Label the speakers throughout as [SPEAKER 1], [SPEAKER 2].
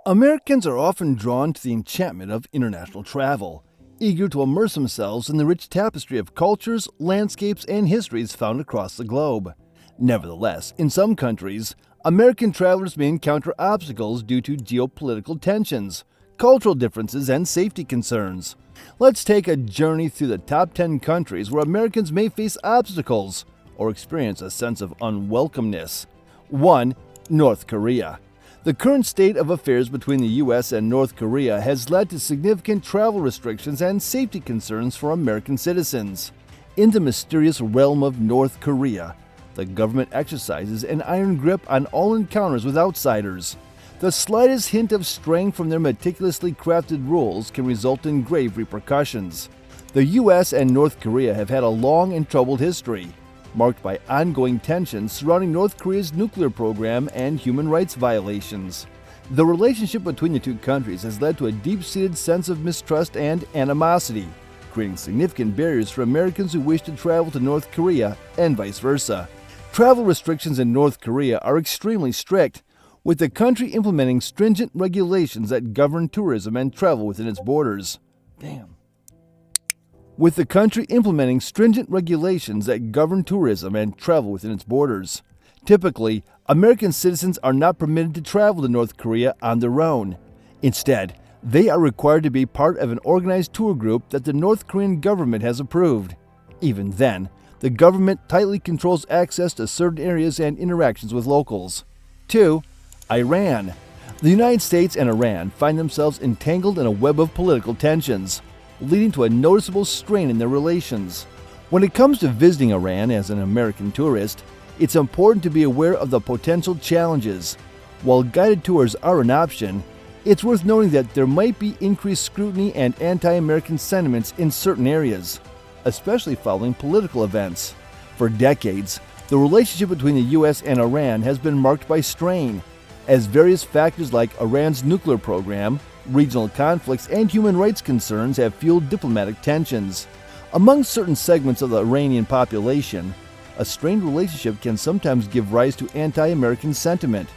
[SPEAKER 1] Americans are often drawn to the enchantment of international travel, eager to immerse themselves in the rich tapestry of cultures, landscapes, and histories found across the globe. Nevertheless, in some countries, American travelers may encounter obstacles due to geopolitical tensions, cultural differences, and safety concerns. Let's take a journey through the top 10 countries where Americans may face obstacles or experience a sense of unwelcomeness. 1. North Korea. The current state of affairs between the U.S. and North Korea has led to significant travel restrictions and safety concerns for American citizens. In the mysterious realm of North Korea, the government exercises an iron grip on all encounters with outsiders. The slightest hint of straying from their meticulously crafted rules can result in grave repercussions. The U.S. and North Korea have had a long and troubled history, marked by ongoing tensions surrounding North Korea's nuclear program and human rights violations. The relationship between the two countries has led to a deep-seated sense of mistrust and animosity, creating significant barriers for Americans who wish to travel to North Korea and vice versa. Travel restrictions in North Korea are extremely strict, with the country implementing stringent regulations that govern tourism and travel within its borders. With the country implementing stringent regulations that govern tourism and travel within its borders. Typically, American citizens are not permitted to travel to North Korea on their own. Instead, they are required to be part of an organized tour group that the North Korean government has approved. Even then, the government tightly controls access to certain areas and interactions with locals. 2. Iran. The United States and Iran find themselves entangled in a web of political tensions, leading to a noticeable strain in their relations. When it comes to visiting Iran as an American tourist, it's important to be aware of the potential challenges. While guided tours are an option, it's worth noting that there might be increased scrutiny and anti-American sentiments in certain areas, especially following political events. For decades, the relationship between the U.S. and Iran has been marked by strain, as various factors like Iran's nuclear program, regional conflicts, and human rights concerns have fueled diplomatic tensions. Among certain segments of the Iranian population, a strained relationship can sometimes give rise to anti-American sentiment.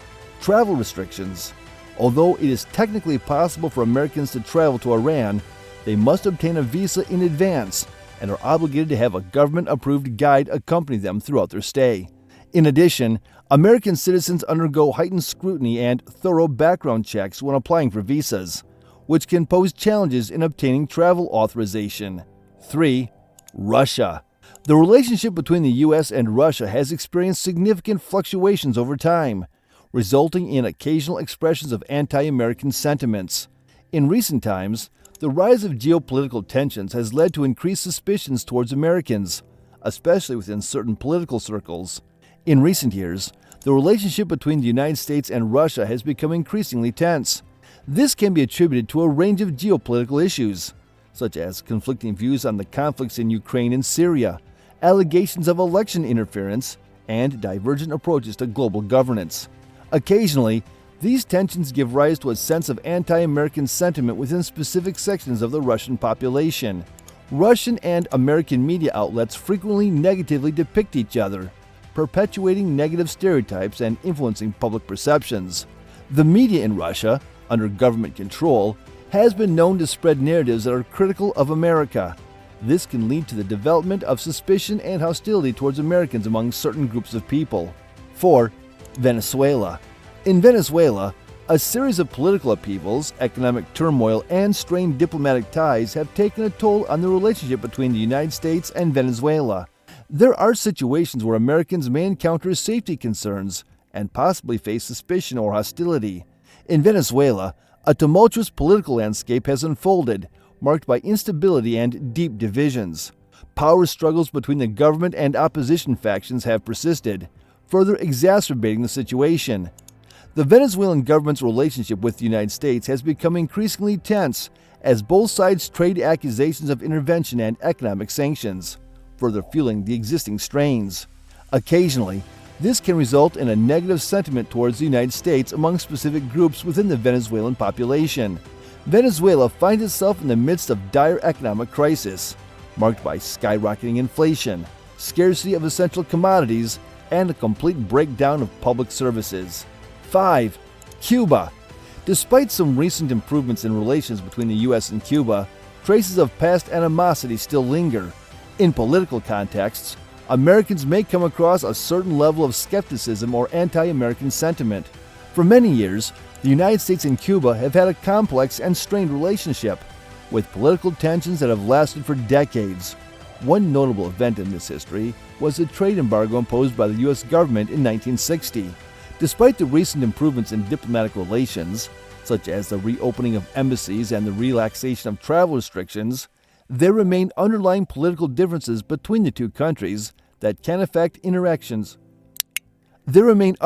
[SPEAKER 1] Travel restrictions. Although it is technically possible for Americans to travel to Iran, they must obtain a visa in advance and are obligated to have a government-approved guide accompany them throughout their stay. In addition, American citizens undergo heightened scrutiny and thorough background checks when applying for visas, which can pose challenges in obtaining travel authorization. 3. Russia. The relationship between the U.S. and Russia has experienced significant fluctuations over time, resulting in occasional expressions of anti-American sentiments. In recent times, the rise of geopolitical tensions has led to increased suspicions towards Americans, especially within certain political circles. In recent years, the relationship between the United States and Russia has become increasingly tense. This can be attributed to a range of geopolitical issues, such as conflicting views on the conflicts in Ukraine and Syria, allegations of election interference, and divergent approaches to global governance. Occasionally, these tensions give rise to a sense of anti-American sentiment within specific sections of the Russian population. Russian and American media outlets frequently negatively depict each other, perpetuating negative stereotypes and influencing public perceptions. The media in Russia, under government control, has been known to spread narratives that are critical of America. This can lead to the development of suspicion and hostility towards Americans among certain groups of people. 4. Venezuela. In Venezuela, a series of political upheavals, economic turmoil, and strained diplomatic ties have taken a toll on the relationship between the United States and Venezuela. There are situations where Americans may encounter safety concerns and possibly face suspicion or hostility. In Venezuela, a tumultuous political landscape has unfolded, marked by instability and deep divisions. Power struggles between the government and opposition factions have persisted, further exacerbating the situation. The Venezuelan government's relationship with the United States has become increasingly tense as both sides trade accusations of intervention and economic sanctions, further fueling the existing strains. Occasionally, this can result in a negative sentiment towards the United States among specific groups within the Venezuelan population. Venezuela finds itself in the midst of dire economic crisis, marked by skyrocketing inflation, scarcity of essential commodities, and a complete breakdown of public services. 5. Cuba. Despite some recent improvements in relations between the U.S. and Cuba, traces of past animosity still linger. In political contexts, Americans may come across a certain level of skepticism or anti-American sentiment. For many years, the United States and Cuba have had a complex and strained relationship, with political tensions that have lasted for decades. One notable event in this history was the trade embargo imposed by the U.S. government in 1960. Despite the recent improvements in diplomatic relations, such as the reopening of embassies and the relaxation of travel restrictions, there remain underlying political differences between the two countries that can affect interactions. Between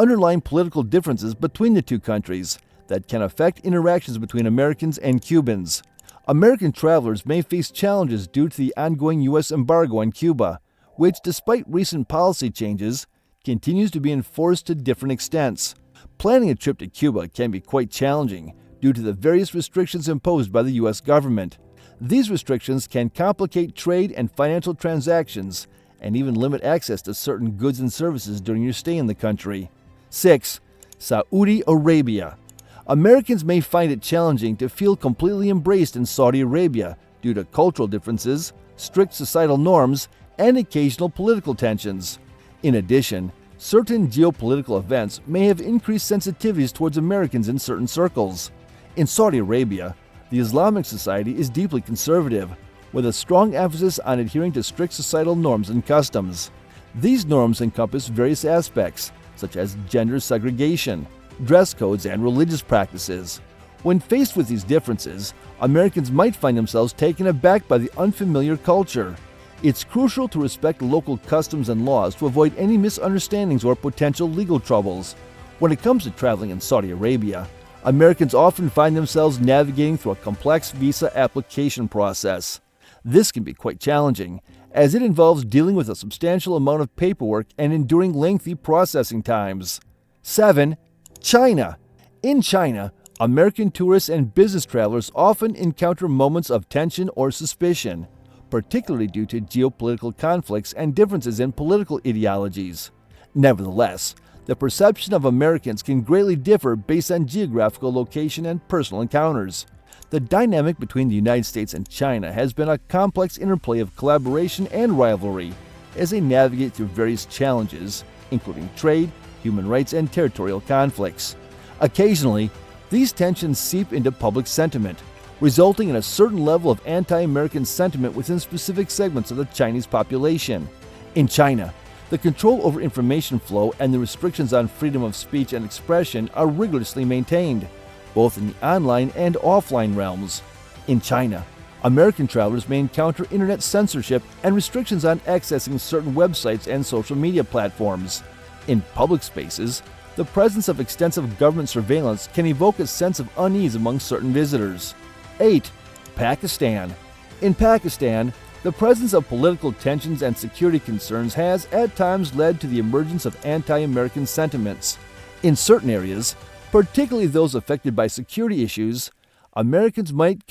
[SPEAKER 1] Americans and Cubans. American travelers may face challenges due to the ongoing U.S. embargo on Cuba, which, despite recent policy changes, continues to be enforced to different extents. Planning a trip to Cuba can be quite challenging due to the various restrictions imposed by the U.S. government. These restrictions can complicate trade and financial transactions and even limit access to certain goods and services during your stay in the country. 6. Saudi Arabia. Americans may find it challenging to feel completely embraced in Saudi Arabia due to cultural differences, strict societal norms, and occasional political tensions. In addition, certain geopolitical events may have increased sensitivities towards Americans in certain circles. In Saudi Arabia, the Islamic society is deeply conservative, with a strong emphasis on adhering to strict societal norms and customs. These norms encompass various aspects, such as gender segregation, dress codes, and religious practices. When faced with these differences, Americans might find themselves taken aback by the unfamiliar culture. It's crucial to respect local customs and laws to avoid any misunderstandings or potential legal troubles. When it comes to traveling in Saudi Arabia, Americans often find themselves navigating through a complex visa application process. This can be quite challenging, as it involves dealing with a substantial amount of paperwork and enduring lengthy processing times. 7. China. In China, American tourists and business travelers often encounter moments of tension or suspicion, particularly due to geopolitical conflicts and differences in political ideologies. Nevertheless, the perception of Americans can greatly differ based on geographical location and personal encounters. The dynamic between the United States and China has been a complex interplay of collaboration and rivalry as they navigate through various challenges, including trade, human rights, and territorial conflicts. Occasionally, these tensions seep into public sentiment, resulting in a certain level of anti-American sentiment within specific segments of the Chinese population. In China, the control over information flow and the restrictions on freedom of speech and expression are rigorously maintained, both in the online and offline realms. In China, American travelers may encounter internet censorship and restrictions on accessing certain websites and social media platforms. In public spaces, the presence of extensive government surveillance can evoke a sense of unease among certain visitors. 8. Pakistan. In Pakistan, the presence of political tensions and security concerns has at times led to the emergence of anti-American sentiments. In certain areas, particularly those affected by security issues, Americans might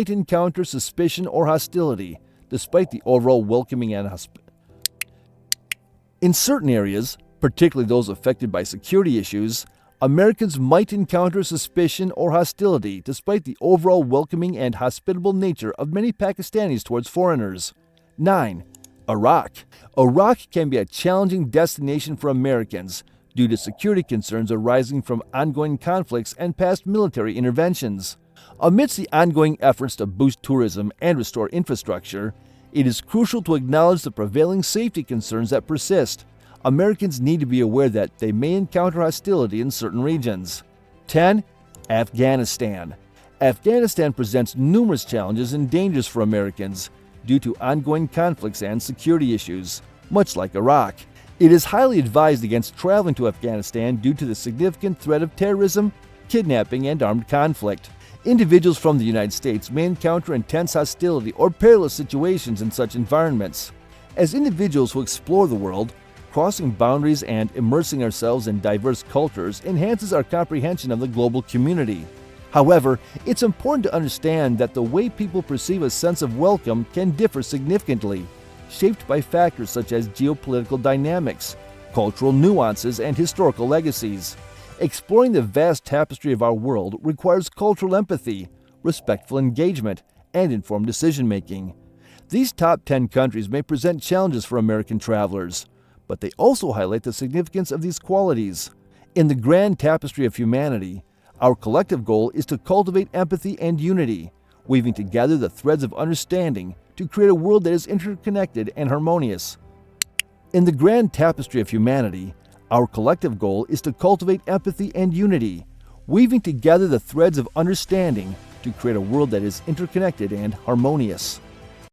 [SPEAKER 1] encounter suspicion or hostility, despite the overall welcoming and In certain areas, particularly those affected by security issues, Americans might encounter suspicion or hostility despite the overall welcoming and hospitable nature of many Pakistanis towards foreigners. 9. Iraq. Iraq can be a challenging destination for Americans due to security concerns arising from ongoing conflicts and past military interventions. Amidst the ongoing efforts to boost tourism and restore infrastructure, it is crucial to acknowledge the prevailing safety concerns that persist. Americans need to be aware that they may encounter hostility in certain regions. 10. Afghanistan. Afghanistan presents numerous challenges and dangers for Americans due to ongoing conflicts and security issues, much like Iraq. It is highly advised against traveling to Afghanistan due to the significant threat of terrorism, kidnapping, and armed conflict. Individuals from the United States may encounter intense hostility or perilous situations in such environments. As individuals who explore the world, crossing boundaries and immersing ourselves in diverse cultures enhances our comprehension of the global community. However, it's important to understand that the way people perceive a sense of welcome can differ significantly, shaped by factors such as geopolitical dynamics, cultural nuances, and historical legacies. Exploring the vast tapestry of our world requires cultural empathy, respectful engagement, and informed decision-making. These top 10 countries may present challenges for American travelers, but they also highlight the significance of these qualities. In the grand tapestry of humanity, our collective goal is to cultivate empathy and unity, weaving together the threads of understanding to create a world that is interconnected and harmonious. In the grand tapestry of humanity, our collective goal is to cultivate empathy and unity, weaving together the threads of understanding to create a world that is interconnected and harmonious.